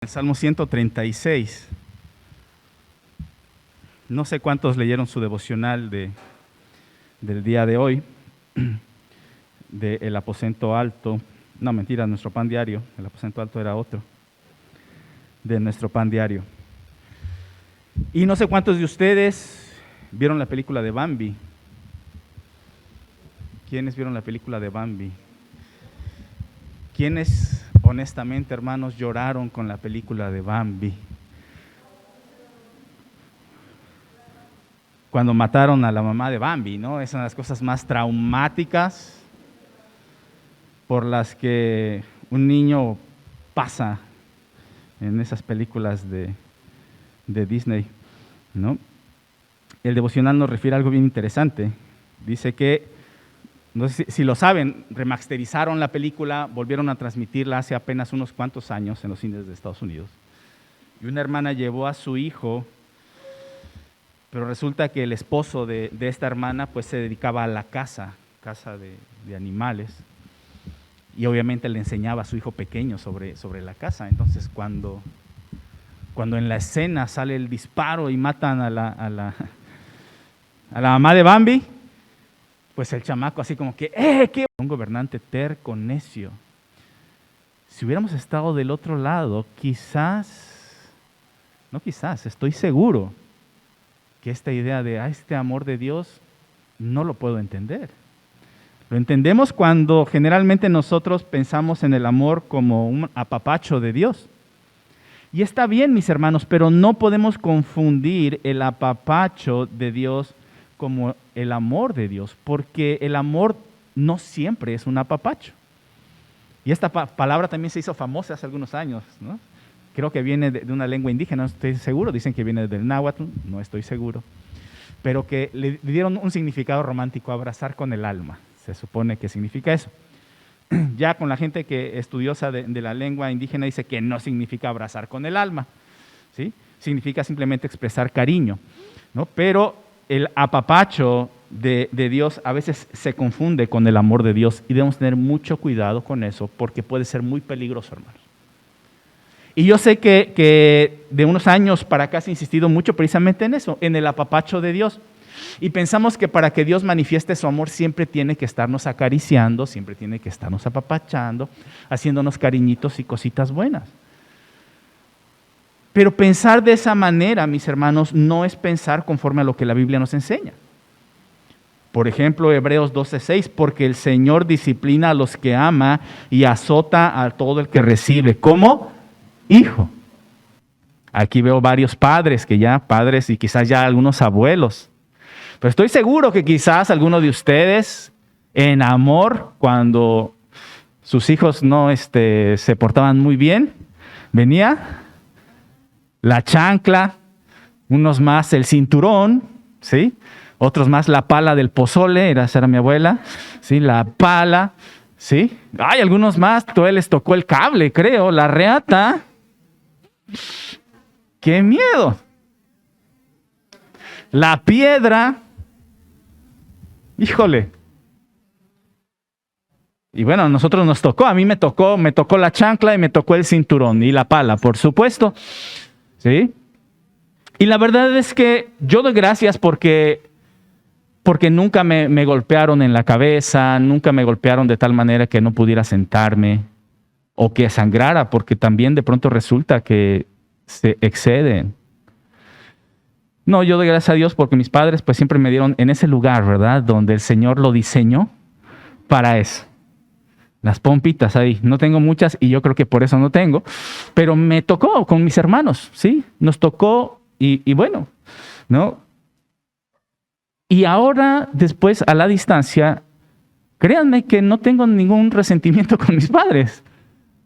Salmo 136. No sé cuántos leyeron su devocional del día de hoy, del aposento alto. No, mentira, nuestro pan diario. El aposento alto era otro, de nuestro pan diario. Y no sé cuántos de ustedes vieron la película de Bambi. ¿Quiénes vieron la película de Bambi? ¿Quiénes, honestamente, hermanos, lloraron con la película de Bambi? Cuando mataron a la mamá de Bambi, ¿no? Es una de las cosas más traumáticas por las que un niño pasa en esas películas de Disney, ¿no? El devocional nos refiere a algo bien interesante. Dice que, no sé si lo saben, remasterizaron la película, volvieron a transmitirla hace apenas unos cuantos años en los cines de Estados Unidos. Y una hermana llevó a su hijo, pero resulta que el esposo de esta hermana pues se dedicaba a la caza de animales. Y obviamente le enseñaba a su hijo pequeño sobre la caza. Entonces cuando en la escena sale el disparo y matan a la mamá de Bambi, pues el chamaco así como que, ¿qué? Un gobernante terco, necio. Si hubiéramos estado del otro lado, estoy seguro que esta idea de este amor de Dios no lo puedo entender. Lo entendemos cuando generalmente nosotros pensamos en el amor como un apapacho de Dios. Y está bien, mis hermanos, pero no podemos confundir el apapacho de Dios como el amor de Dios, porque el amor no siempre es un apapacho. Y esta palabra también se hizo famosa hace algunos años, ¿no? Creo que viene de una lengua indígena, no estoy seguro, dicen que viene del náhuatl, no estoy seguro, pero que le dieron un significado romántico, abrazar con el alma, se supone que significa eso. Ya con la gente que estudiosa de la lengua indígena dice que no significa abrazar con el alma, ¿sí? Significa simplemente expresar cariño, ¿no? Pero el apapacho de Dios a veces se confunde con el amor de Dios y debemos tener mucho cuidado con eso porque puede ser muy peligroso, hermanos. Y yo sé que de unos años para acá se ha insistido mucho precisamente en eso, en el apapacho de Dios. Y pensamos que para que Dios manifieste su amor siempre tiene que estarnos acariciando, siempre tiene que estarnos apapachando, haciéndonos cariñitos y cositas buenas. Pero pensar de esa manera, mis hermanos, no es pensar conforme a lo que la Biblia nos enseña. Por ejemplo, Hebreos 12:6, porque el Señor disciplina a los que ama y azota a todo el que recibe. ¿Cómo? Hijo. Aquí veo varios padres y quizás ya algunos abuelos. Pero estoy seguro que quizás alguno de ustedes, en amor, cuando sus hijos no se portaban muy bien, venía la chancla, unos más el cinturón, ¿sí? Otros más la pala del pozole, esa era mi abuela, ¿sí? La pala, ¿sí? Ay, algunos más, todavía les tocó el cable, creo, la reata. ¡Qué miedo! La piedra, híjole. Y bueno, a nosotros nos tocó, a mí me tocó la chancla y me tocó el cinturón y la pala, por supuesto. ¿Sí? Y la verdad es que yo doy gracias porque nunca me golpearon en la cabeza, nunca me golpearon de tal manera que no pudiera sentarme o que sangrara, porque también de pronto resulta que se exceden. No, yo doy gracias a Dios porque mis padres pues siempre me dieron en ese lugar, ¿verdad? Donde el Señor lo diseñó para eso. Las pompitas ahí, no tengo muchas y yo creo que por eso no tengo, pero me tocó con mis hermanos, ¿sí? Nos tocó y bueno, ¿no? Y ahora, después, a la distancia, créanme que no tengo ningún resentimiento con mis padres.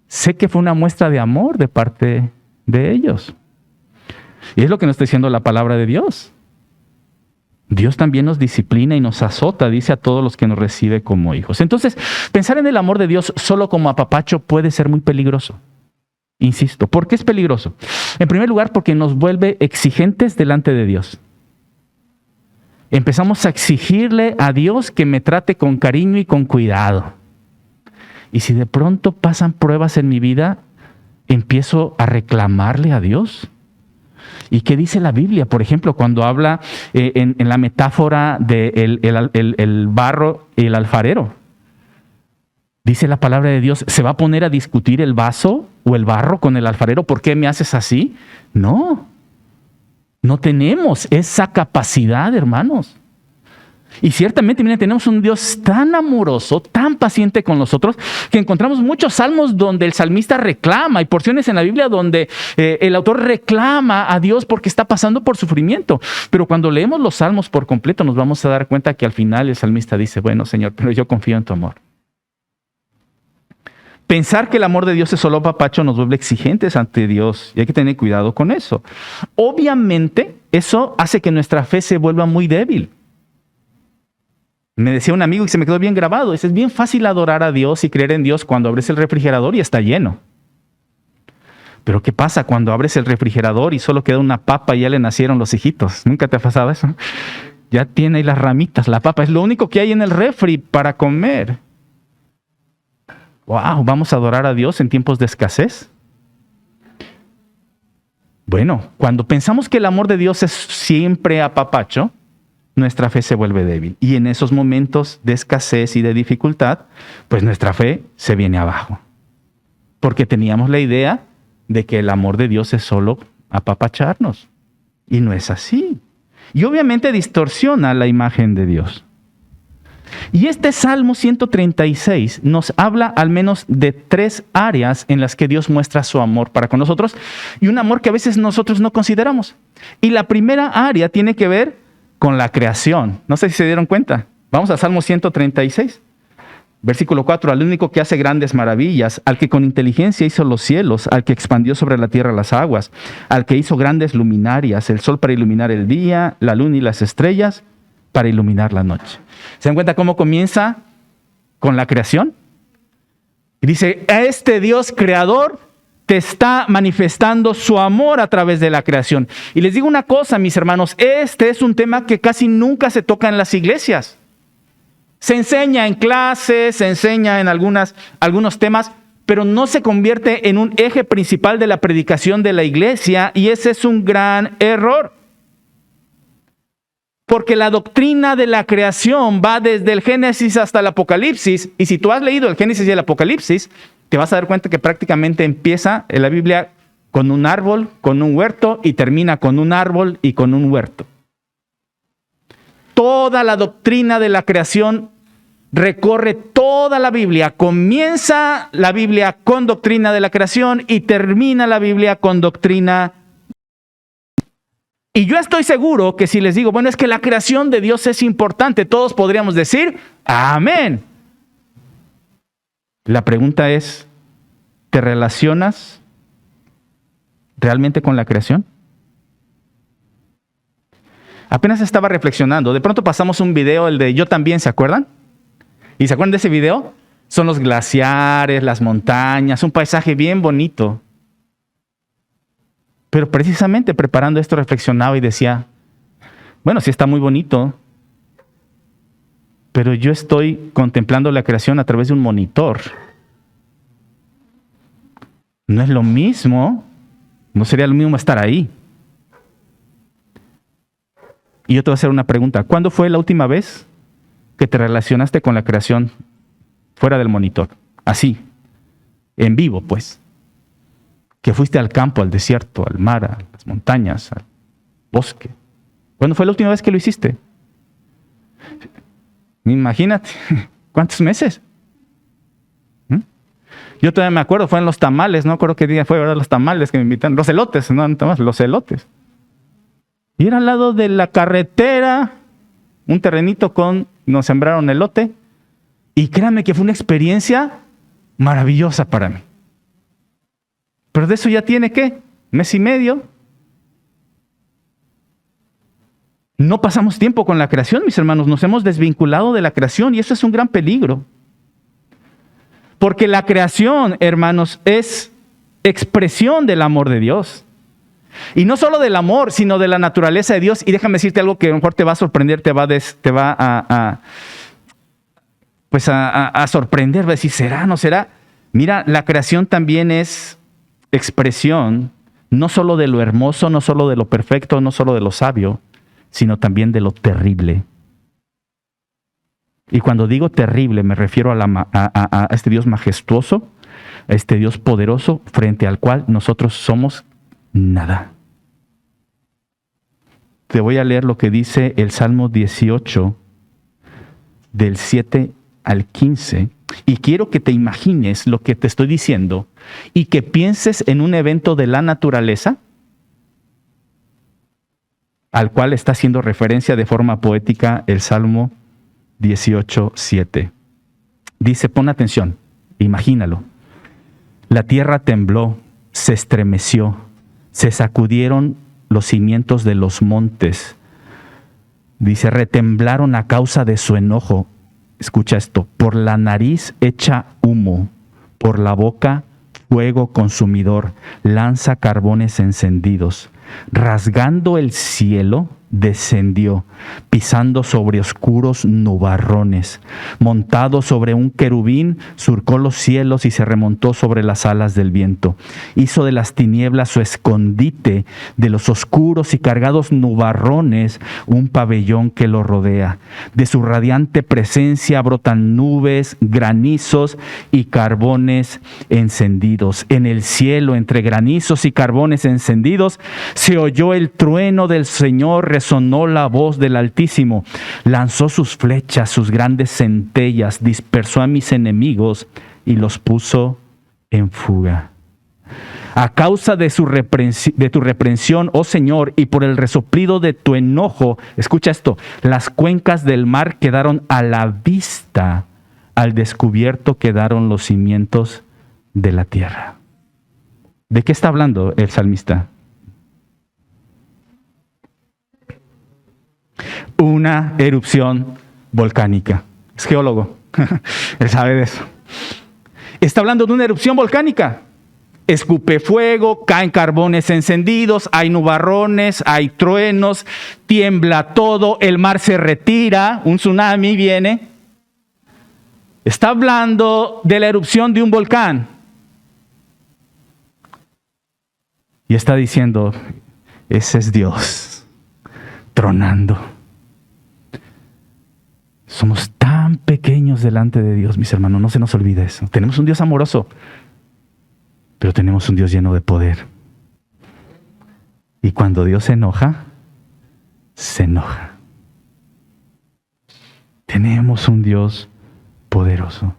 Sé que fue una muestra de amor de parte de ellos. Y es lo que nos está diciendo la palabra de Dios. Dios también nos disciplina y nos azota, dice a todos los que nos recibe como hijos. Entonces, pensar en el amor de Dios solo como apapacho puede ser muy peligroso. Insisto, ¿por qué es peligroso? En primer lugar, porque nos vuelve exigentes delante de Dios. Empezamos a exigirle a Dios que me trate con cariño y con cuidado. Y si de pronto pasan pruebas en mi vida, empiezo a reclamarle a Dios. ¿Y qué dice la Biblia? Por ejemplo, cuando habla en la metáfora del el barro y el alfarero. Dice la palabra de Dios, ¿se va a poner a discutir el vaso o el barro con el alfarero? ¿Por qué me haces así? No, no tenemos esa capacidad, hermanos. Y ciertamente, miren, tenemos un Dios tan amoroso, tan paciente con nosotros, que encontramos muchos salmos donde el salmista reclama, y porciones en la Biblia donde el autor reclama a Dios porque está pasando por sufrimiento. Pero cuando leemos los salmos por completo, nos vamos a dar cuenta que al final el salmista dice, bueno, Señor, pero yo confío en tu amor. Pensar que el amor de Dios es solo papacho nos vuelve exigentes ante Dios y hay que tener cuidado con eso. Obviamente, eso hace que nuestra fe se vuelva muy débil. Me decía un amigo y se me quedó bien grabado. Dice, es bien fácil adorar a Dios y creer en Dios cuando abres el refrigerador y está lleno. Pero ¿qué pasa cuando abres el refrigerador y solo queda una papa y ya le nacieron los hijitos? ¿Nunca te ha pasado eso? Ya tiene ahí las ramitas, la papa. Es lo único que hay en el refri para comer. Wow, ¿vamos a adorar a Dios en tiempos de escasez? Bueno, cuando pensamos que el amor de Dios es siempre apapacho, nuestra fe se vuelve débil. Y en esos momentos de escasez y de dificultad, pues nuestra fe se viene abajo. Porque teníamos la idea de que el amor de Dios es solo apapacharnos. Y no es así. Y obviamente distorsiona la imagen de Dios. Y este Salmo 136 nos habla al menos de 3 áreas en las que Dios muestra su amor para con nosotros y un amor que a veces nosotros no consideramos. Y la primera área tiene que ver con la creación. No sé si se dieron cuenta. Vamos a Salmo 136, versículo 4. Al único que hace grandes maravillas, al que con inteligencia hizo los cielos, al que expandió sobre la tierra las aguas, al que hizo grandes luminarias, el sol para iluminar el día, la luna y las estrellas para iluminar la noche. ¿Se dan cuenta cómo comienza con la creación? Y dice, a este Dios creador te está manifestando su amor a través de la creación. Y les digo una cosa, mis hermanos, este es un tema que casi nunca se toca en las iglesias. Se enseña en clases, se enseña en algunos temas, pero no se convierte en un eje principal de la predicación de la iglesia, y ese es un gran error. Porque la doctrina de la creación va desde el Génesis hasta el Apocalipsis, y si tú has leído el Génesis y el Apocalipsis, te vas a dar cuenta que prácticamente empieza en la Biblia con un árbol, con un huerto, y termina con un árbol y con un huerto. Toda la doctrina de la creación recorre toda la Biblia. Comienza la Biblia con doctrina de la creación y termina la Biblia con doctrina. Y yo estoy seguro que si les digo, bueno, es que la creación de Dios es importante, todos podríamos decir, amén. La pregunta es, ¿te relacionas realmente con la creación? Apenas estaba reflexionando. De pronto pasamos un video, el de Yo también, ¿se acuerdan? ¿Y se acuerdan de ese video? Son los glaciares, las montañas, un paisaje bien bonito. Pero precisamente preparando esto reflexionaba y decía, bueno, sí está muy bonito, pero yo estoy contemplando la creación a través de un monitor. No es lo mismo, no sería lo mismo estar ahí. Y yo te voy a hacer una pregunta. ¿Cuándo fue la última vez que te relacionaste con la creación fuera del monitor? Así, en vivo, pues. Que fuiste al campo, al desierto, al mar, a las montañas, al bosque. ¿Cuándo fue la última vez que lo hiciste? Imagínate, ¿cuántos meses? Yo todavía me acuerdo, fue en los tamales, no acuerdo qué día fue, ¿verdad? Los tamales que me invitaron, los elotes, no los elotes. Y era al lado de la carretera, un terrenito nos sembraron elote, y créanme que fue una experiencia maravillosa para mí. Pero de eso ya tiene, ¿qué? Mes y medio. No pasamos tiempo con la creación, mis hermanos, nos hemos desvinculado de la creación y eso es un gran peligro. Porque la creación, hermanos, es expresión del amor de Dios. Y no solo del amor, sino de la naturaleza de Dios. Y déjame decirte algo que a lo mejor te va a sorprender, te va a sorprender, va a decir, ¿será, no será? Mira, la creación también es expresión no solo de lo hermoso, no solo de lo perfecto, no solo de lo sabio, sino también de lo terrible. Y cuando digo terrible me refiero a este Dios majestuoso, a este Dios poderoso frente al cual nosotros somos nada. Te voy a leer lo que dice el Salmo 18, del 7 al 15, y quiero que te imagines lo que te estoy diciendo y que pienses en un evento de la naturaleza al cual está haciendo referencia de forma poética el Salmo 18, 7. Dice, pon atención, imagínalo. La tierra tembló, se estremeció, se sacudieron los cimientos de los montes. Dice, retemblaron a causa de su enojo. Escucha esto, por la nariz echa humo, por la boca fuego consumidor, lanza carbones encendidos. Rasgando el cielo, descendió, pisando sobre oscuros nubarrones. Montado sobre un querubín, surcó los cielos y se remontó sobre las alas del viento. Hizo de las tinieblas su escondite, de los oscuros y cargados nubarrones un pabellón que lo rodea. De su radiante presencia brotan nubes, granizos y carbones encendidos. En el cielo, entre granizos y carbones encendidos, se oyó el trueno del Señor, resonó la voz del Altísimo. Lanzó sus flechas, sus grandes centellas, dispersó a mis enemigos y los puso en fuga. A causa de tu reprensión, oh Señor, y por el resoplido de tu enojo, escucha esto, las cuencas del mar quedaron a la vista, al descubierto quedaron los cimientos de la tierra. ¿De qué está hablando el salmista? Una erupción volcánica. Es geólogo, él sabe de eso. Está hablando de una erupción volcánica. Escupe fuego, caen carbones encendidos, hay nubarrones, hay truenos, tiembla todo, el mar se retira, un tsunami viene. Está hablando de la erupción de un volcán. Y está diciendo, ese es Dios, tronando. Somos tan pequeños delante de Dios, mis hermanos, no se nos olvide eso. Tenemos un Dios amoroso, pero tenemos un Dios lleno de poder. Y cuando Dios se enoja, se enoja. Tenemos un Dios poderoso.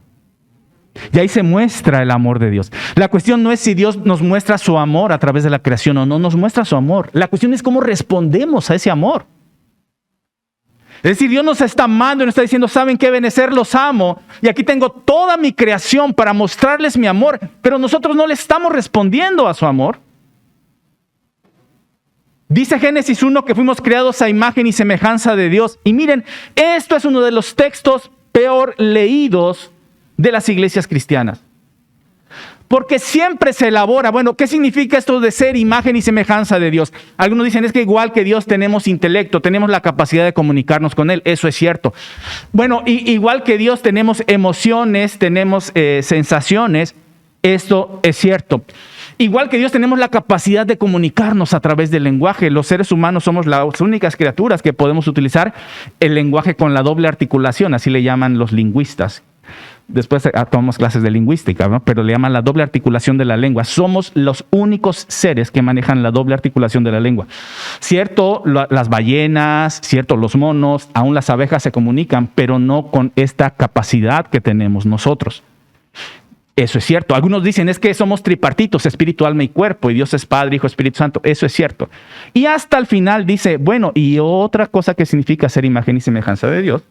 Y ahí se muestra el amor de Dios. La cuestión no es si Dios nos muestra su amor a través de la creación o no nos muestra su amor. La cuestión es cómo respondemos a ese amor. Es decir, Dios nos está amando y nos está diciendo, ¿saben qué, Benecer? Los amo. Y aquí tengo toda mi creación para mostrarles mi amor. Pero nosotros no le estamos respondiendo a su amor. Dice Génesis 1 que fuimos creados a imagen y semejanza de Dios. Y miren, esto es uno de los textos peor leídos de las iglesias cristianas. Porque siempre se elabora, bueno, ¿qué significa esto de ser imagen y semejanza de Dios? Algunos dicen, es que igual que Dios tenemos intelecto, tenemos la capacidad de comunicarnos con Él. Eso es cierto. Bueno, igual que Dios tenemos emociones, tenemos sensaciones. Esto es cierto. Igual que Dios tenemos la capacidad de comunicarnos a través del lenguaje. Los seres humanos somos las únicas criaturas que podemos utilizar el lenguaje con la doble articulación, así le llaman los lingüistas. Después tomamos clases de lingüística, ¿no? Pero le llaman la doble articulación de la lengua. Somos los únicos seres que manejan la doble articulación de la lengua. Cierto, las ballenas, cierto, los monos, aún las abejas se comunican, pero no con esta capacidad que tenemos nosotros. Eso es cierto. Algunos dicen, es que somos tripartitos, espíritu, alma y cuerpo, y Dios es Padre, Hijo, Espíritu Santo. Eso es cierto. Y hasta el final dice, bueno, y otra cosa que significa ser imagen y semejanza de Dios,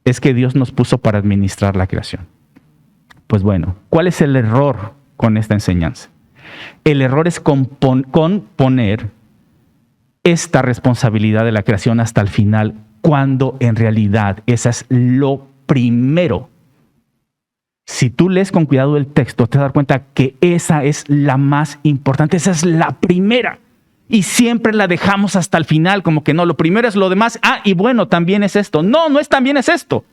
es que Dios nos puso para administrar la creación. Pues bueno, ¿cuál es el error con esta enseñanza? El error es poner esta responsabilidad de la creación hasta el final, cuando en realidad esa es lo primero. Si tú lees con cuidado el texto, te vas a dar cuenta que esa es la más importante, esa es la primera. Y siempre la dejamos hasta el final, como que no, lo primero es lo demás. Ah, y bueno, también es esto. No, no es también es esto.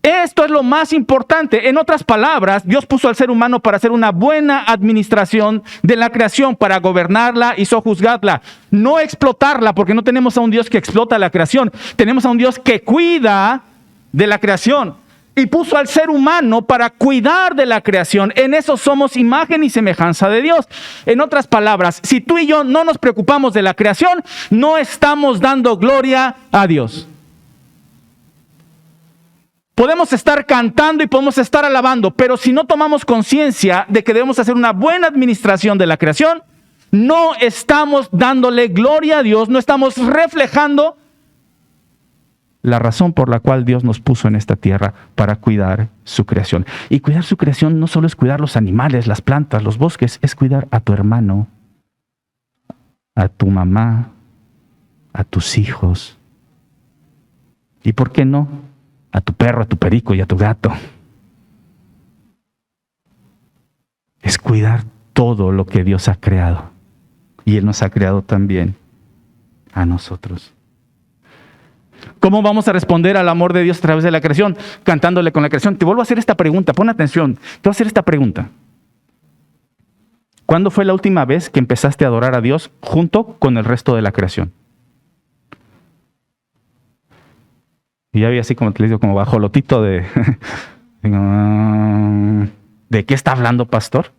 Esto es lo más importante. En otras palabras, Dios puso al ser humano para hacer una buena administración de la creación, para gobernarla y sojuzgarla. No explotarla, porque no tenemos a un Dios que explota la creación. Tenemos a un Dios que cuida de la creación. Y puso al ser humano para cuidar de la creación. En eso somos imagen y semejanza de Dios. En otras palabras, si tú y yo no nos preocupamos de la creación, no estamos dando gloria a Dios. Podemos estar cantando y podemos estar alabando, pero si no tomamos conciencia de que debemos hacer una buena administración de la creación, no estamos dándole gloria a Dios, no estamos reflejando la razón por la cual Dios nos puso en esta tierra, para cuidar su creación. Y cuidar su creación no solo es cuidar los animales, las plantas, los bosques, es cuidar a tu hermano, a tu mamá, a tus hijos. ¿Y por qué no? A tu perro, a tu perico y a tu gato. Es cuidar todo lo que Dios ha creado. Y Él nos ha creado también a nosotros. ¿Cómo vamos a responder al amor de Dios a través de la creación? Cantándole con la creación. Te vuelvo a hacer esta pregunta, pon atención. Te voy a hacer esta pregunta. ¿Cuándo fue la última vez que empezaste a adorar a Dios junto con el resto de la creación? Y ya vi así como te digo, como bajolotito de ¿de qué está hablando, pastor?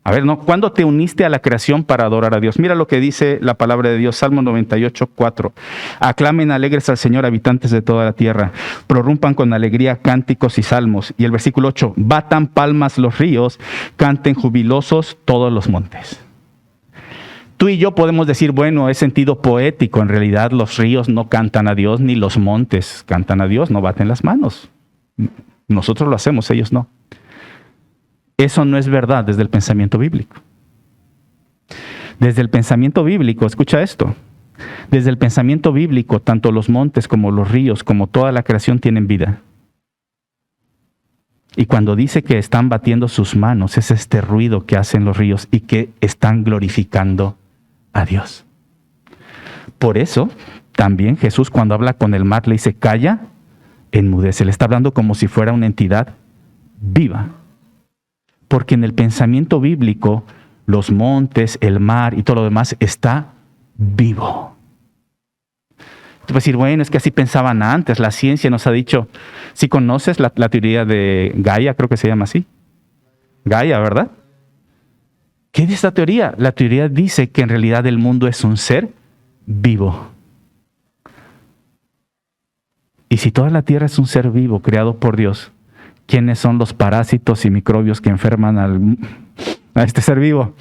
A ver, ¿no? ¿Cuándo te uniste a la creación para adorar a Dios? Mira lo que dice la palabra de Dios, Salmo 98, 4. Aclamen alegres al Señor, habitantes de toda la tierra. Prorrumpan con alegría cánticos y salmos. Y el versículo 8, batan palmas los ríos, canten jubilosos todos los montes. Tú y yo podemos decir, bueno, es sentido poético. En realidad los ríos no cantan a Dios, ni los montes cantan a Dios, no baten las manos. Nosotros lo hacemos, ellos no. Eso no es verdad desde el pensamiento bíblico. Desde el pensamiento bíblico, escucha esto. Desde el pensamiento bíblico, tanto los montes como los ríos, como toda la creación tienen vida. Y cuando dice que están batiendo sus manos, es este ruido que hacen los ríos y que están glorificando a Dios. Por eso, también Jesús cuando habla con el mar le dice, calla, enmudece. Le está hablando como si fuera una entidad viva. Porque en el pensamiento bíblico, los montes, el mar y todo lo demás está vivo. Tú vas a decir, bueno, es que así pensaban antes. La ciencia nos ha dicho, si conoces la teoría de Gaia, creo que se llama así. Gaia, ¿verdad? ¿Qué dice esta teoría? La teoría dice que en realidad el mundo es un ser vivo. Y si toda la tierra es un ser vivo creado por Dios, ¿quiénes son los parásitos y microbios que enferman a este ser vivo?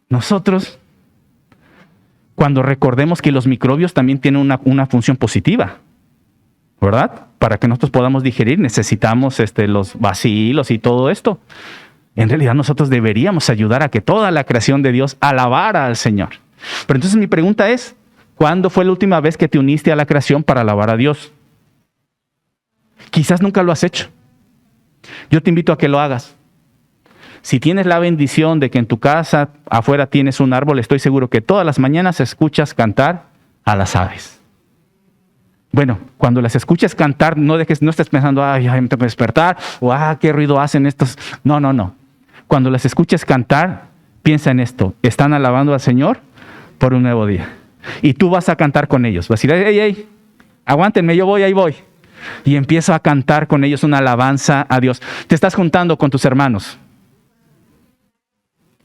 Nosotros, cuando recordemos que los microbios también tienen una función positiva, ¿verdad? Para que nosotros podamos digerir necesitamos los bacilos y todo esto. En realidad nosotros deberíamos ayudar a que toda la creación de Dios alabara al Señor. Pero entonces mi pregunta es, ¿cuándo fue la última vez que te uniste a la creación para alabar a Dios? Quizás nunca lo has hecho. Yo te invito a que lo hagas. Si tienes la bendición de que en tu casa afuera tienes un árbol, estoy seguro que todas las mañanas escuchas cantar a las aves. Bueno, cuando las escuches cantar, no estés pensando, ay, me tengo que despertar, o qué ruido hacen estos. No. Cuando las escuches cantar, piensa en esto. Están alabando al Señor por un nuevo día. Y tú vas a cantar con ellos. Vas a decir, hey, aguántenme, yo voy, ahí voy. Y empiezo a cantar con ellos una alabanza a Dios. Te estás juntando con tus hermanos.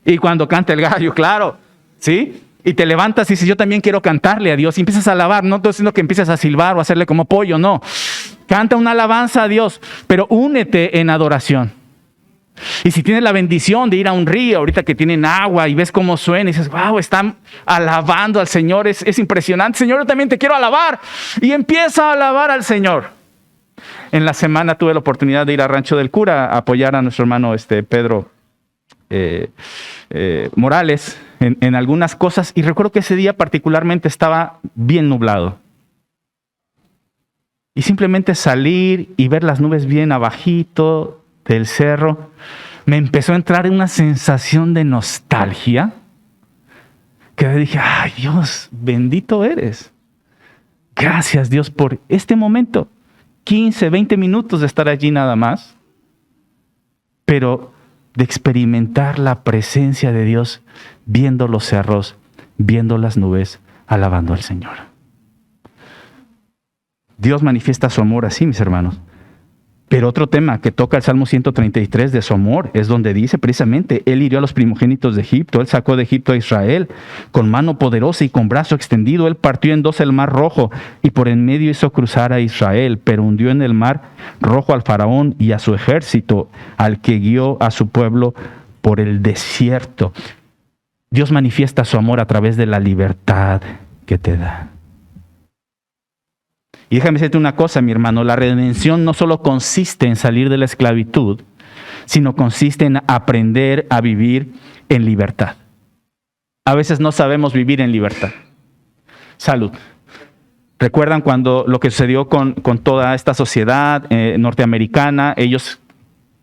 Y cuando canta el gallo, claro, ¿sí? Y te levantas y dices, yo también quiero cantarle a Dios. Y empiezas a alabar, no estoy diciendo que empieces a silbar o a hacerle como pollo, no. Canta una alabanza a Dios, pero únete en adoración. Y si tienes la bendición de ir a un río, ahorita que tienen agua y ves cómo suena y dices, wow, están alabando al Señor, es impresionante. Señor, yo también te quiero alabar. Y empieza a alabar al Señor. En la semana tuve la oportunidad de ir a Rancho del Cura a apoyar a nuestro hermano Pedro Morales en algunas cosas. Y recuerdo que ese día particularmente estaba bien nublado. Y simplemente salir y ver las nubes bien abajito del cerro, me empezó a entrar una sensación de nostalgia que dije, ay Dios, bendito eres. Gracias Dios por este momento. 15, 20 minutos de estar allí nada más, pero de experimentar la presencia de Dios, viendo los cerros, viendo las nubes, alabando al Señor. Dios manifiesta su amor así, mis hermanos. Pero otro tema que toca el Salmo 133 de su amor es donde dice precisamente, Él hirió a los primogénitos de Egipto, Él sacó de Egipto a Israel, con mano poderosa y con brazo extendido, Él partió en dos el mar rojo y por en medio hizo cruzar a Israel, pero hundió en el mar rojo al faraón y a su ejército, al que guió a su pueblo por el desierto. Dios manifiesta su amor a través de la libertad que te da. Y déjame decirte una cosa, mi hermano, la redención no solo consiste en salir de la esclavitud, sino consiste en aprender a vivir en libertad. A veces no sabemos vivir en libertad. Salud. ¿Recuerdan cuando lo que sucedió con toda esta sociedad norteamericana? Ellos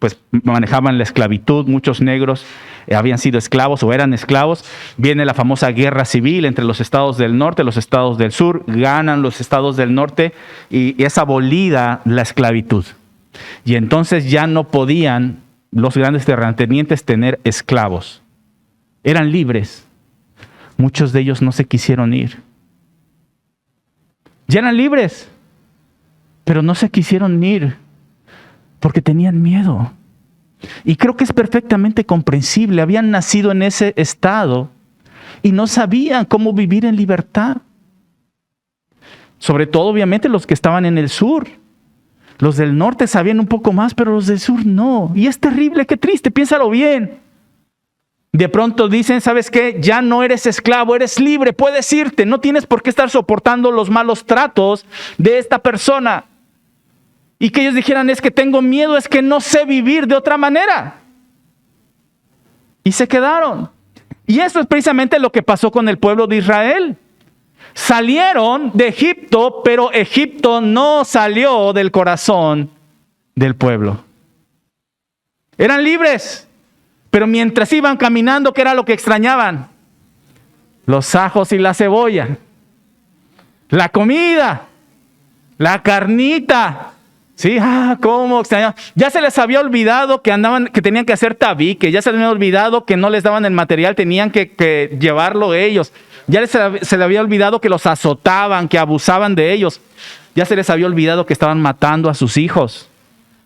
pues manejaban la esclavitud, muchos negros habían sido esclavos o eran esclavos. Viene la famosa guerra civil entre los estados del norte y los estados del sur. Ganan los estados del norte y es abolida la esclavitud. Y entonces ya no podían los grandes terratenientes tener esclavos. Eran libres. Muchos de ellos no se quisieron ir. Ya eran libres, pero no se quisieron ir porque tenían miedo. Y creo que es perfectamente comprensible. Habían nacido en ese estado y no sabían cómo vivir en libertad. Sobre todo, obviamente, los que estaban en el sur. Los del norte sabían un poco más, pero los del sur no. Y es terrible, qué triste, piénsalo bien. De pronto dicen, ¿sabes qué? Ya no eres esclavo, eres libre, puedes irte. No tienes por qué estar soportando los malos tratos de esta persona. Y que ellos dijeran, es que tengo miedo, es que no sé vivir de otra manera. Y se quedaron. Y eso es precisamente lo que pasó con el pueblo de Israel. Salieron de Egipto, pero Egipto no salió del corazón del pueblo. Eran libres, pero mientras iban caminando, ¿qué era lo que extrañaban? Los ajos y la cebolla, la comida, la carnita. Sí, cómo extrañaban. Ya se les había olvidado que tenían que hacer tabique, ya se les había olvidado que no les daban el material, tenían que llevarlo ellos. Ya se les había olvidado que los azotaban, que abusaban de ellos. Ya se les había olvidado que estaban matando a sus hijos.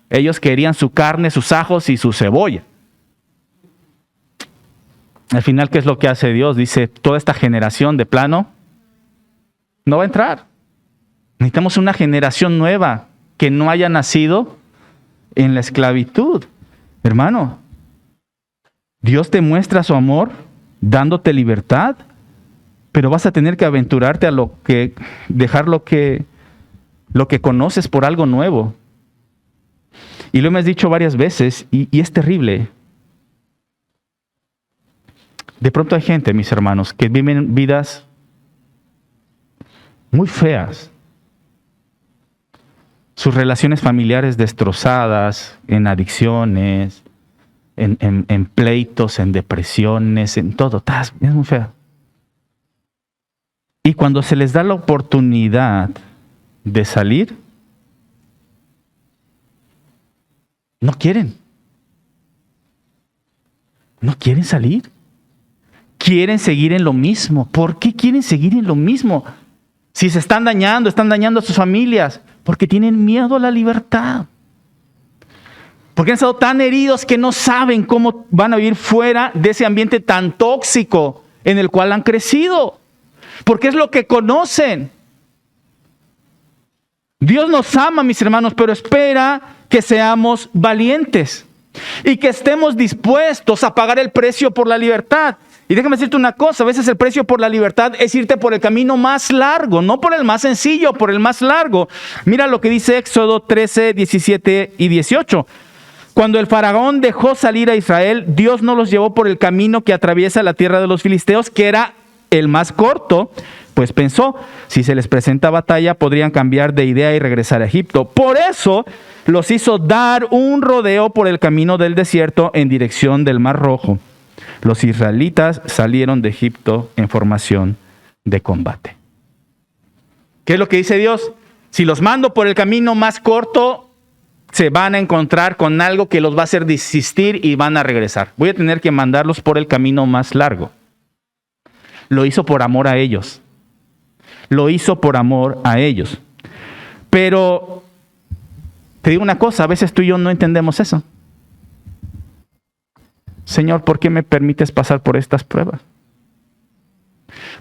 Ellos querían su carne, sus ajos y su cebolla. Al final, ¿qué es lo que hace Dios? Dice, toda esta generación de plano no va a entrar. Necesitamos una generación nueva que no haya nacido en la esclavitud. Hermano, Dios te muestra su amor dándote libertad, pero vas a tener que aventurarte a dejar lo que conoces por algo nuevo. Y lo hemos dicho varias veces y es terrible. De pronto hay gente, mis hermanos, que viven vidas muy feas. Sus relaciones familiares destrozadas, en adicciones, en pleitos, en depresiones, en todo. Es muy feo. Y cuando se les da la oportunidad de salir, no quieren. No quieren salir. Quieren seguir en lo mismo. ¿Por qué quieren seguir en lo mismo? Si se están dañando a sus familias, porque tienen miedo a la libertad. Porque han estado tan heridos que no saben cómo van a vivir fuera de ese ambiente tan tóxico en el cual han crecido. Porque es lo que conocen. Dios nos ama, mis hermanos, pero espera que seamos valientes y que estemos dispuestos a pagar el precio por la libertad. Y déjame decirte una cosa, a veces el precio por la libertad es irte por el camino más largo, no por el más sencillo, por el más largo. Mira lo que dice Éxodo 13, 17 y 18. Cuando el faraón dejó salir a Israel, Dios no los llevó por el camino que atraviesa la tierra de los filisteos, que era el más corto, pues pensó, si se les presenta batalla, podrían cambiar de idea y regresar a Egipto. Por eso los hizo dar un rodeo por el camino del desierto en dirección del Mar Rojo. Los israelitas salieron de Egipto en formación de combate. ¿Qué es lo que dice Dios? Si los mando por el camino más corto, se van a encontrar con algo que los va a hacer desistir y van a regresar. Voy a tener que mandarlos por el camino más largo. Lo hizo por amor a ellos. Lo hizo por amor a ellos. Pero te digo una cosa, a veces tú y yo no entendemos eso. Señor, ¿por qué me permites pasar por estas pruebas?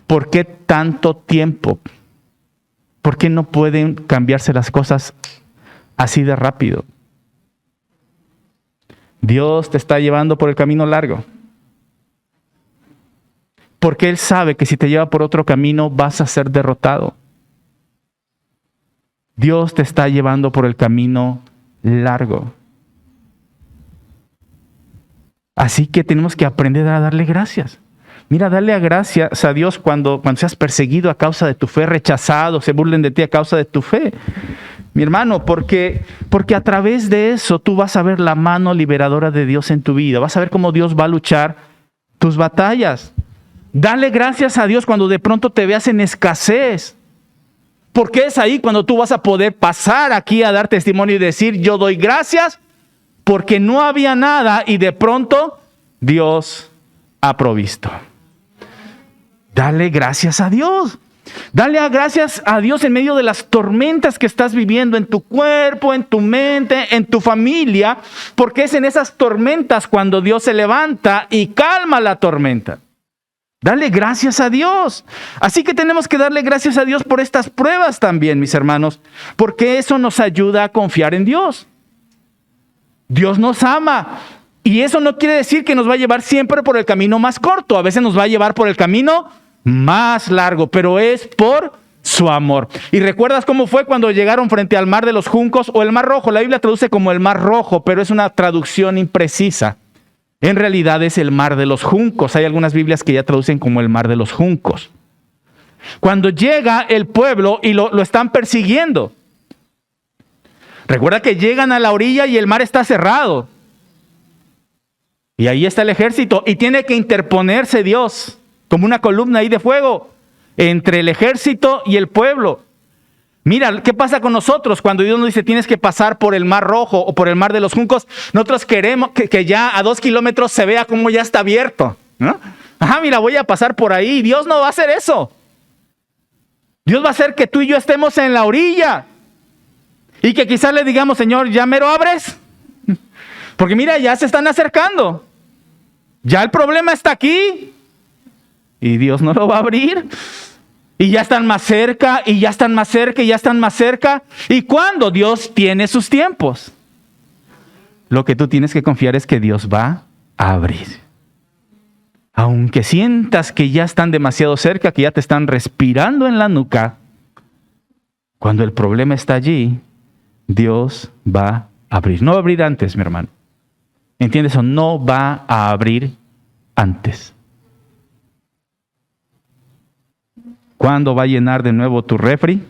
¿Por qué tanto tiempo? ¿Por qué no pueden cambiarse las cosas así de rápido? Dios te está llevando por el camino largo. Porque Él sabe que si te lleva por otro camino vas a ser derrotado. Dios te está llevando por el camino largo. Así que tenemos que aprender a darle gracias. Mira, dale gracias a Dios cuando seas perseguido a causa de tu fe, rechazado, se burlen de ti a causa de tu fe. Mi hermano, porque a través de eso tú vas a ver la mano liberadora de Dios en tu vida. Vas a ver cómo Dios va a luchar tus batallas. Dale gracias a Dios cuando de pronto te veas en escasez. Porque es ahí cuando tú vas a poder pasar aquí a dar testimonio y decir, yo doy gracias porque no había nada y de pronto Dios ha provisto. Dale gracias a Dios. Dale gracias a Dios en medio de las tormentas que estás viviendo en tu cuerpo, en tu mente, en tu familia, porque es en esas tormentas cuando Dios se levanta y calma la tormenta. Dale gracias a Dios. Así que tenemos que darle gracias a Dios por estas pruebas también, mis hermanos, porque eso nos ayuda a confiar en Dios. Dios nos ama. Y eso no quiere decir que nos va a llevar siempre por el camino más corto. A veces nos va a llevar por el camino más largo, pero es por su amor. ¿Y recuerdas cómo fue cuando llegaron frente al mar de los juncos o el mar rojo? La Biblia traduce como el mar rojo, pero es una traducción imprecisa. En realidad es el mar de los juncos. Hay algunas Biblias que ya traducen como el mar de los juncos. Cuando llega el pueblo y lo están persiguiendo. Recuerda que llegan a la orilla y el mar está cerrado. Y ahí está el ejército y tiene que interponerse Dios como una columna ahí de fuego entre el ejército y el pueblo. Mira, ¿qué pasa con nosotros cuando Dios nos dice tienes que pasar por el mar rojo o por el mar de los juncos? Nosotros queremos que ya a 2 kilómetros se vea cómo ya está abierto, ¿no? Ajá, mira, voy a pasar por ahí. Dios no va a hacer eso. Dios va a hacer que tú y yo estemos en la orilla y que quizás le digamos, Señor, ¿ya mero abres? Porque mira, ya se están acercando. Ya el problema está aquí. Y Dios no lo va a abrir. Y ya están más cerca, y ya están más cerca, y ya están más cerca. ¿Y cuándo? Dios tiene sus tiempos. Lo que tú tienes que confiar es que Dios va a abrir. Aunque sientas que ya están demasiado cerca, que ya te están respirando en la nuca, cuando el problema está allí, Dios va a abrir. No va a abrir antes, mi hermano. ¿Entiendes eso? No va a abrir antes. ¿Cuándo va a llenar de nuevo tu refri?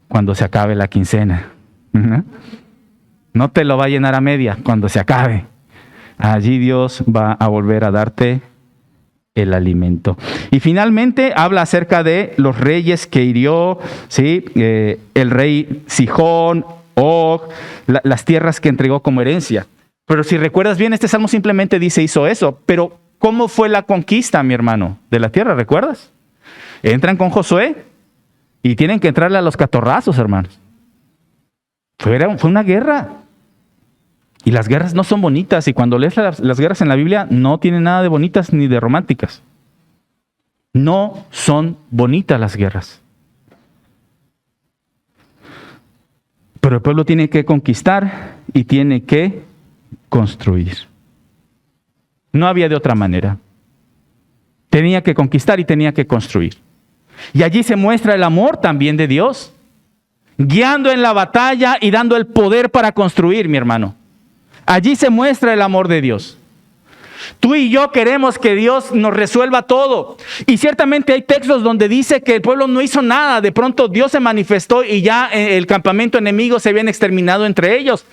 Cuando se acabe la quincena. No te lo va a llenar a media, cuando se acabe. Allí Dios va a volver a darte el alimento. Y finalmente habla acerca de los reyes que hirió, ¿sí? El rey Sihón, Og, las tierras que entregó como herencia. Pero si recuerdas bien, este salmo simplemente dice hizo eso. Pero ¿cómo fue la conquista, mi hermano, de la tierra? ¿Recuerdas? Entran con Josué y tienen que entrarle a los catorrazos, hermanos. Fue una guerra. Y las guerras no son bonitas. Y cuando lees las guerras en la Biblia, no tienen nada de bonitas ni de románticas. No son bonitas las guerras. Pero el pueblo tiene que conquistar y tiene que construir. No había de otra manera. Tenía que conquistar y tenía que construir. Y allí se muestra el amor también de Dios, guiando en la batalla y dando el poder para construir, mi hermano. Allí se muestra el amor de Dios. Tú y yo queremos que Dios nos resuelva todo. Y ciertamente hay textos donde dice que el pueblo no hizo nada. De pronto Dios se manifestó y ya el campamento enemigo se habían exterminado entre ellos.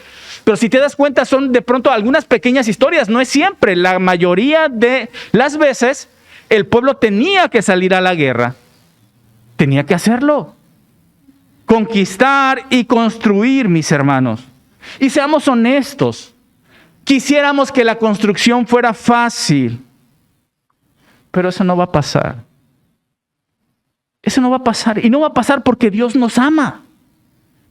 Pero si te das cuenta, son de pronto algunas pequeñas historias. No es siempre. La mayoría de las veces el pueblo tenía que salir a la guerra. Tenía que hacerlo. conquistar y construir, mis hermanos. Y seamos honestos, quisiéramos que la construcción fuera fácil, pero eso no va a pasar. Eso no va a pasar, y no va a pasar porque Dios nos ama.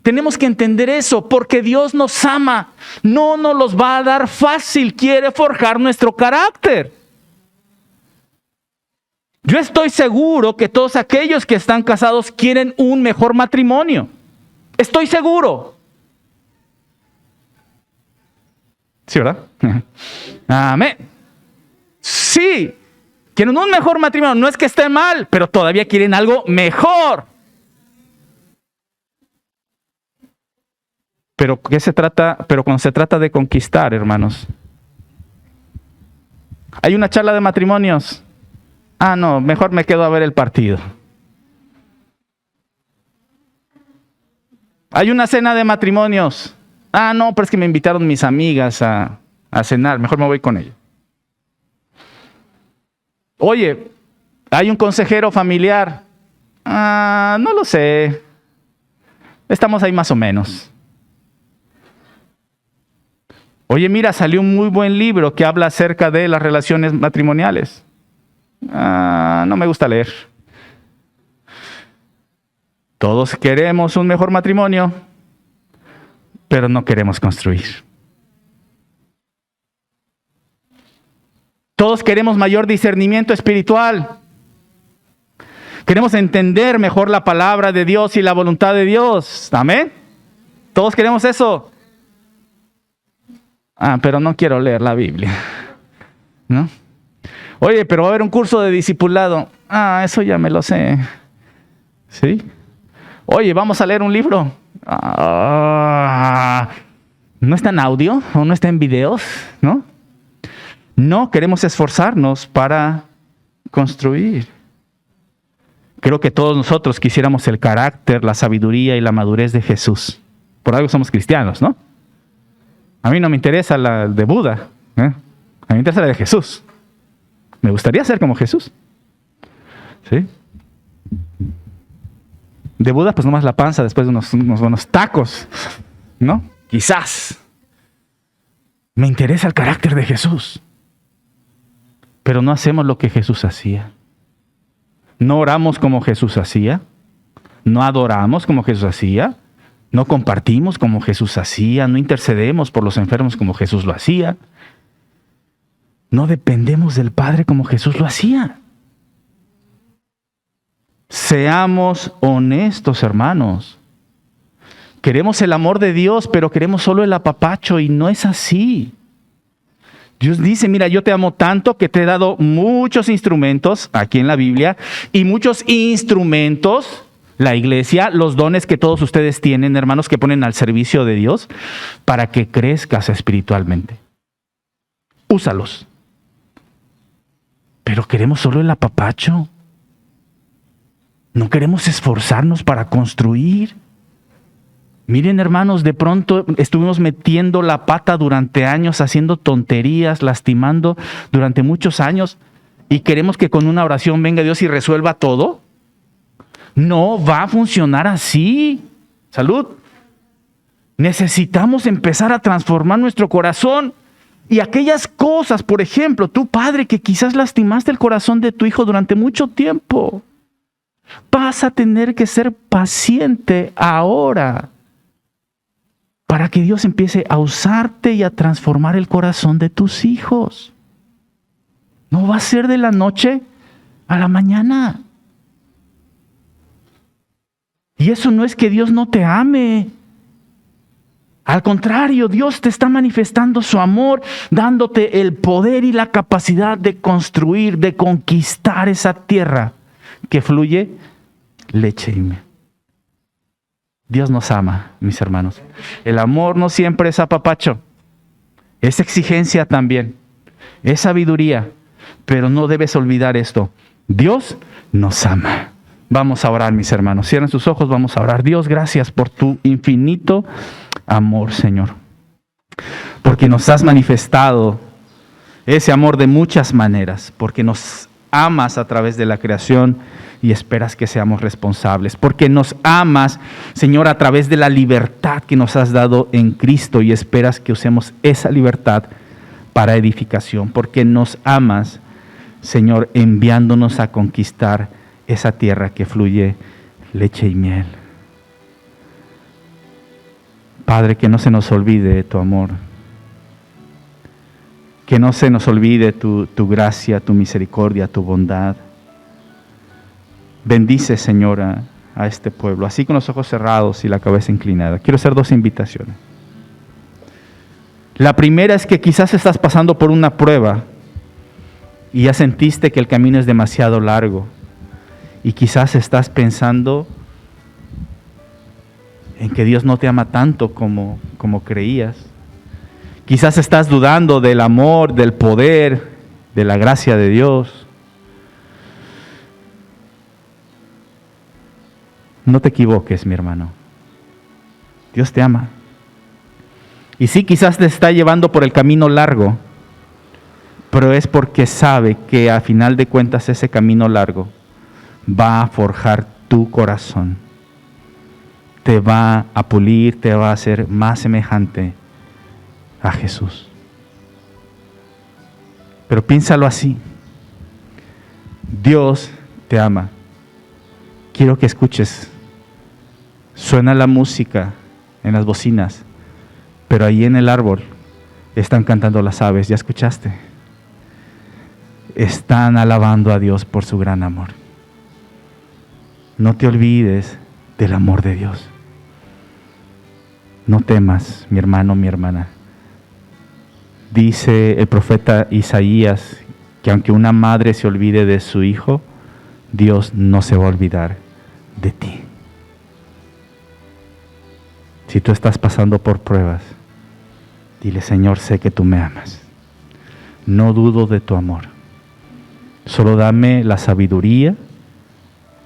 Tenemos que entender eso, porque Dios nos ama. No nos los va a dar fácil, quiere forjar nuestro carácter. Yo estoy seguro que todos aquellos que están casados quieren un mejor matrimonio. Estoy seguro. ¿Sí, verdad? Amén. Sí, quieren un mejor matrimonio. No es que esté mal, pero todavía quieren algo mejor. Pero cuando se trata de conquistar, hermanos, hay una charla de matrimonios. No, mejor me quedo a ver el partido. Hay una cena de matrimonios. No, pero es que me invitaron mis amigas a cenar, mejor me voy con ellos. Oye, hay un consejero familiar. No lo sé. Estamos ahí más o menos. Oye, mira, salió un muy buen libro que habla acerca de las relaciones matrimoniales. No me gusta leer. Todos queremos un mejor matrimonio, pero no queremos construir. Todos queremos mayor discernimiento espiritual. Queremos entender mejor la palabra de Dios y la voluntad de Dios. ¿Amén? Todos queremos eso. Pero no quiero leer la Biblia. ¿No? Oye, pero va a haber un curso de discipulado. Eso ya me lo sé. ¿Sí? Oye, vamos a leer un libro. ¿No está en audio o no está en videos? ¿No? No queremos esforzarnos para construir. Creo que todos nosotros quisiéramos el carácter, la sabiduría y la madurez de Jesús. Por algo somos cristianos, ¿no? A mí no me interesa la de Buda. A mí me interesa la de Jesús. Me gustaría ser como Jesús. ¿Sí? De Buda, pues nomás la panza después de unos buenos tacos, ¿no? Quizás. Me interesa el carácter de Jesús. Pero no hacemos lo que Jesús hacía. No oramos como Jesús hacía. No adoramos como Jesús hacía. No compartimos como Jesús hacía. No intercedemos por los enfermos como Jesús lo hacía. No dependemos del Padre como Jesús lo hacía. Seamos honestos, hermanos. Queremos el amor de Dios, pero queremos solo el apapacho, y no es así. Dios dice, mira, yo te amo tanto que te he dado muchos instrumentos aquí en la Biblia, y muchos instrumentos, la iglesia, los dones que todos ustedes tienen, hermanos, que ponen al servicio de Dios, para que crezcas espiritualmente. Úsalos. Pero queremos solo el apapacho. No queremos esforzarnos para construir. Miren, hermanos, de pronto estuvimos metiendo la pata durante años, haciendo tonterías, lastimando durante muchos años, y queremos que con una oración venga Dios y resuelva todo. No va a funcionar así. Salud. Necesitamos empezar a transformar nuestro corazón. Y aquellas cosas, por ejemplo, tú, padre, que quizás lastimaste el corazón de tu hijo durante mucho tiempo, vas a tener que ser paciente ahora para que Dios empiece a usarte y a transformar el corazón de tus hijos. No va a ser de la noche a la mañana. Y eso no es que Dios no te ame. Al contrario, Dios te está manifestando su amor, dándote el poder y la capacidad de construir, de conquistar esa tierra que fluye leche y miel. Dios nos ama, mis hermanos. El amor no siempre es apapacho. Es exigencia también. Es sabiduría. Pero no debes olvidar esto. Dios nos ama. Vamos a orar, mis hermanos. Cierren sus ojos, vamos a orar. Dios, gracias por tu infinito amor, Señor. Porque nos has manifestado ese amor de muchas maneras. Porque nos amas a través de la creación y esperas que seamos responsables. Porque nos amas, Señor, a través de la libertad que nos has dado en Cristo y esperas que usemos esa libertad para edificación. Porque nos amas, Señor, enviándonos a conquistar esa tierra que fluye leche y miel. Padre, que no se nos olvide tu amor. Que no se nos olvide tu gracia, tu misericordia, tu bondad. Bendice, Señor, a este pueblo, así con los ojos cerrados y la cabeza inclinada. Quiero hacer 2 invitaciones. La primera es que quizás estás pasando por una prueba y ya sentiste que el camino es demasiado largo y quizás estás pensando en que Dios no te ama tanto como creías. Quizás estás dudando del amor, del poder, de la gracia de Dios. No te equivoques, mi hermano. Dios te ama. Y sí, quizás te está llevando por el camino largo, pero es porque sabe que a final de cuentas ese camino largo va a forjar tu corazón. Te va a pulir, te va a hacer más semejante a Jesús. Pero piénsalo así. Dios te ama. Quiero que escuches. Suena la música en las bocinas, pero ahí en el árbol están cantando las aves. ¿Ya escuchaste? Están alabando a Dios por su gran amor. No te olvides del amor de Dios. No temas, mi hermano, mi hermana. Dice el profeta Isaías que aunque una madre se olvide de su hijo, Dios no se va a olvidar de ti. Si tú estás pasando por pruebas, dile: Señor, sé que tú me amas. No dudo de tu amor. Solo dame la sabiduría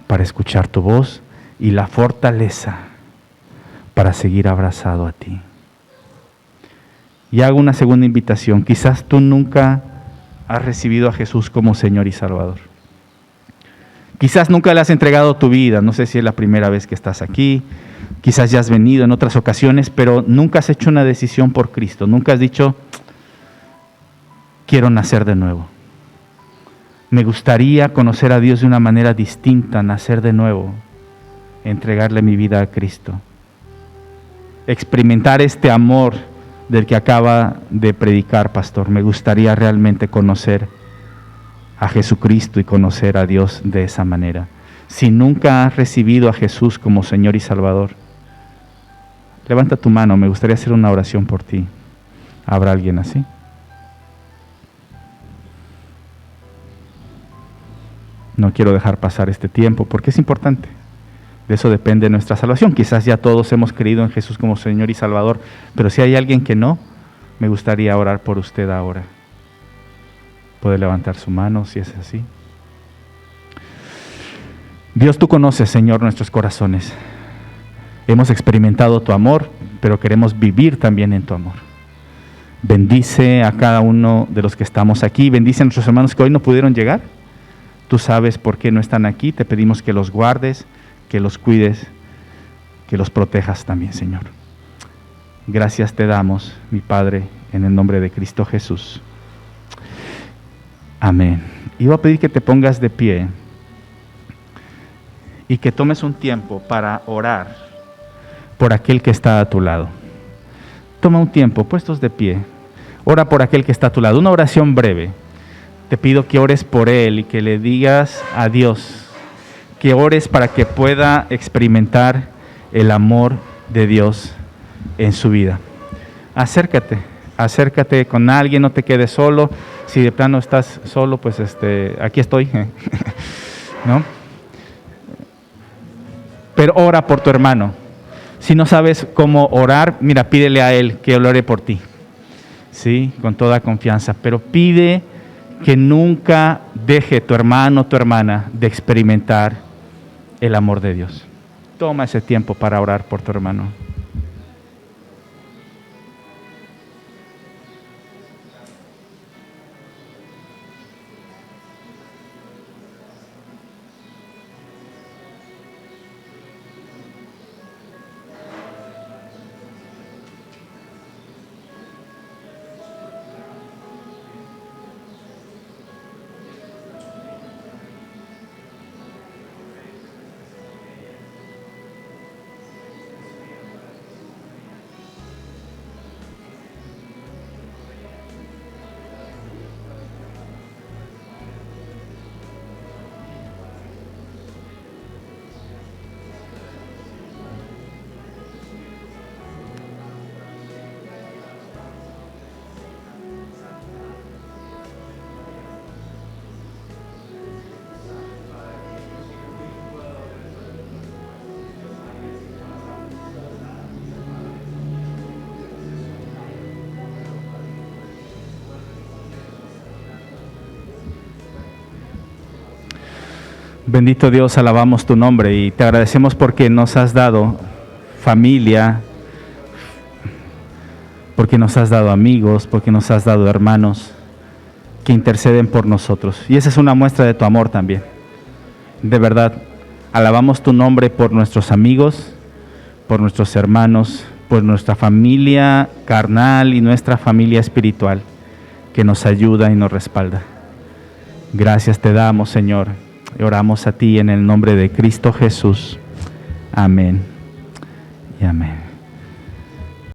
para escuchar tu voz y la fortaleza para seguir abrazado a ti. Y hago una segunda invitación. Quizás tú nunca has recibido a Jesús como Señor y Salvador. Quizás nunca le has entregado tu vida. No sé si es la primera vez que estás aquí. Quizás ya has venido en otras ocasiones, pero nunca has hecho una decisión por Cristo. Nunca has dicho: quiero nacer de nuevo. Me gustaría conocer a Dios de una manera distinta, nacer de nuevo, entregarle mi vida a Cristo. Experimentar este amor del que acaba de predicar, pastor. Me gustaría realmente conocer a Jesucristo y conocer a Dios de esa manera. Si nunca has recibido a Jesús como Señor y Salvador, levanta tu mano, me gustaría hacer una oración por ti. ¿Habrá alguien así? No quiero dejar pasar este tiempo porque es importante. De eso depende nuestra salvación. Quizás ya todos hemos creído en Jesús como Señor y Salvador, pero si hay alguien que no, me gustaría orar por usted ahora. Puede levantar su mano si es así. Dios, tú conoces, Señor, nuestros corazones. Hemos experimentado tu amor, pero queremos vivir también en tu amor. Bendice a cada uno de los que estamos aquí. Bendice a nuestros hermanos que hoy no pudieron llegar. Tú sabes por qué no están aquí. Te pedimos que los guardes, que los cuides, que los protejas también, Señor. Gracias te damos, mi Padre, en el nombre de Cristo Jesús. Amén. Y voy a pedir que te pongas de pie y que tomes un tiempo para orar por aquel que está a tu lado. Toma un tiempo, puestos de pie. Ora por aquel que está a tu lado. Una oración breve. Te pido que ores por él y que le digas a Dios, que ores para que pueda experimentar el amor de Dios en su vida. Acércate con alguien, no te quedes solo. Si de plano estás solo, pues aquí estoy, ¿no? Pero ora por tu hermano. Si no sabes cómo orar, mira, pídele a él que ore por ti, ¿sí? Con toda confianza. Pero pide que nunca deje tu hermano o tu hermana de experimentar el amor de Dios. Toma ese tiempo para orar por tu hermano. Bendito Dios, alabamos tu nombre y te agradecemos porque nos has dado familia, porque nos has dado amigos, porque nos has dado hermanos que interceden por nosotros. Y esa es una muestra de tu amor también. De verdad, alabamos tu nombre por nuestros amigos, por nuestros hermanos, por nuestra familia carnal y nuestra familia espiritual, que nos ayuda y nos respalda. Gracias te damos, Señor. Y oramos a ti en el nombre de Cristo Jesús. Amén y amén.